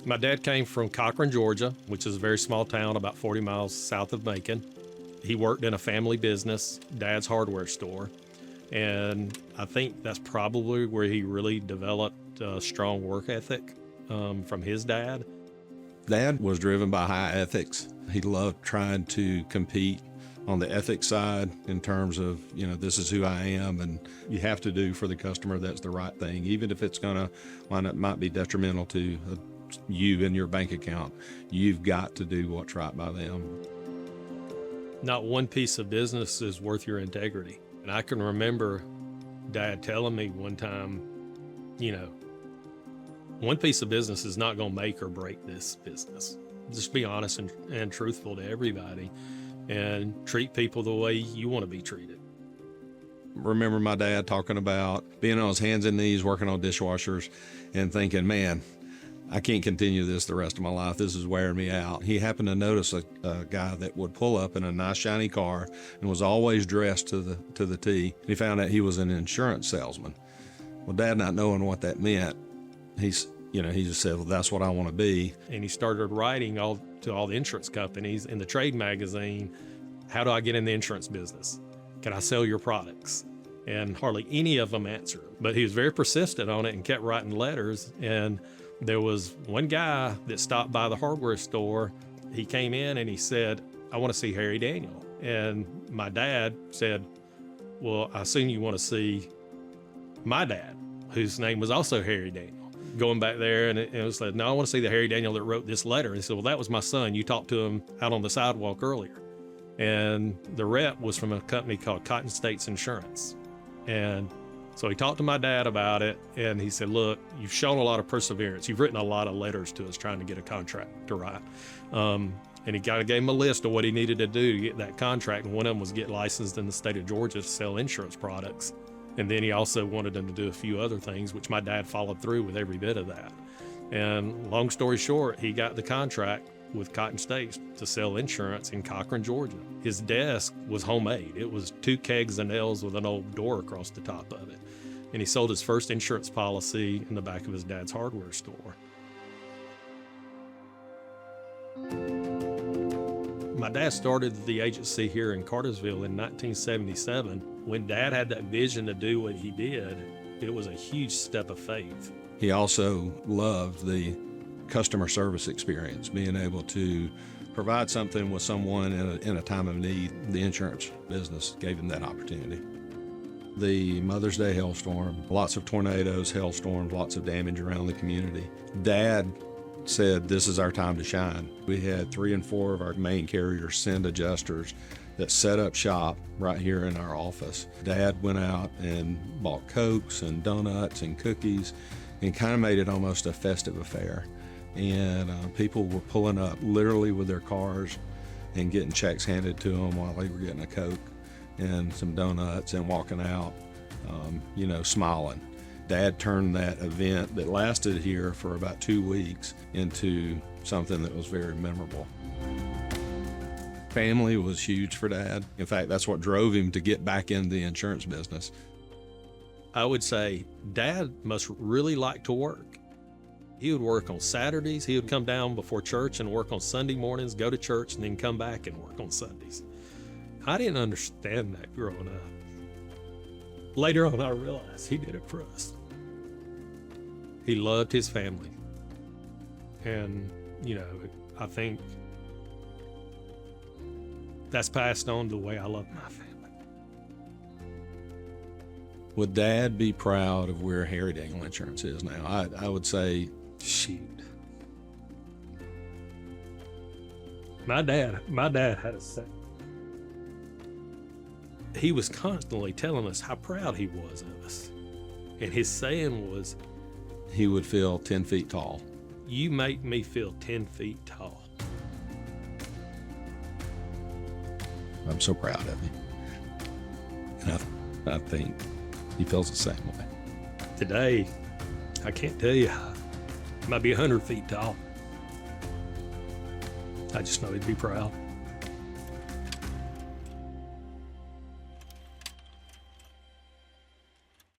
My dad came from Cochran, Georgia, which is a very small town about 40 miles south of Macon. He worked in a family business, Dad's hardware store, and I think that's probably where he really developed a strong work ethic from his dad. Dad was driven by high ethics. He loved trying to compete on the ethics side in terms of, this is who I am, and you have to do for the customer that's the right thing, even if it's going to wind up might be detrimental to you and your bank account. You've got to do what's right by them. Not one piece of business is worth your integrity. And I can remember Dad telling me one time, one piece of business is not going to make or break this business. Just be honest and truthful to everybody and treat people the way you want to be treated. Remember my dad talking about being on his hands and knees working on dishwashers and thinking, man, I can't continue this the rest of my life. This is wearing me out. He happened to notice a guy that would pull up in a nice shiny car and was always dressed to the T. He found out he was an insurance salesman. Well, Dad, not knowing what that meant, he just said, well, that's what I want to be. And he started writing to all the insurance companies in the trade magazine, how do I get in the insurance business? Can I sell your products? And hardly any of them answered. But he was very persistent on it and kept writing letters. And there was one guy that stopped by the hardware store. He came in and he said, I want to see Harry Daniel. And my dad said, well, I assume you want to see my dad, whose name was also Harry Daniel. Going back there, and it was like, no, I want to see the Harry Daniel that wrote this letter. And he said, well, that was my son. You talked to him out on the sidewalk earlier. And the rep was from a company called Cotton States Insurance. And so he talked to my dad about it, and he said, look, you've shown a lot of perseverance. You've written a lot of letters to us trying to get a contract to write. And he kind of gave him a list of what he needed to do to get that contract. And one of them was get licensed in the state of Georgia to sell insurance products. And then he also wanted him to do a few other things, which my dad followed through with every bit of that. And long story short, he got the contract with Cotton States to sell insurance in Cochran, Georgia. His desk was homemade. It was 2 kegs of nails with an old door across the top of it. And he sold his first insurance policy in the back of his dad's hardware store. My dad started the agency here in Cartersville in 1977. When Dad had that vision to do what he did, it was a huge step of faith. He also loved the customer service experience, being able to provide something with someone in a time of need. The insurance business gave him that opportunity. The Mother's Day hailstorm, lots of tornadoes, hailstorms, lots of damage around the community. Dad said, this is our time to shine. We had 3 and 4 of our main carriers send adjusters that set up shop right here in our office. Dad went out and bought Cokes and donuts and cookies and kind of made it almost a festive affair. And people were pulling up literally with their cars and getting checks handed to them while they were getting a Coke and some donuts and walking out, smiling. Dad turned that event that lasted here for about 2 weeks into something that was very memorable. Family was huge for Dad. In fact, that's what drove him to get back in the insurance business. I would say Dad must really like to work. He would work on Saturdays. He would come down before church and work on Sunday mornings, go to church, and then come back and work on Sundays. I didn't understand that growing up. Later on, I realized he did it for us. He loved his family. And, I think that's passed on the way I love my family. Would Dad be proud of where Harry Daniel Insurance is now? I would say, shoot. My dad had a saying. He was constantly telling us how proud he was of us. And his saying was, he would feel 10 feet tall. You make me feel 10 feet tall. I'm so proud of him. And I think he feels the same way. Today, I can't tell you, I might be 100 feet tall. I just know he'd be proud.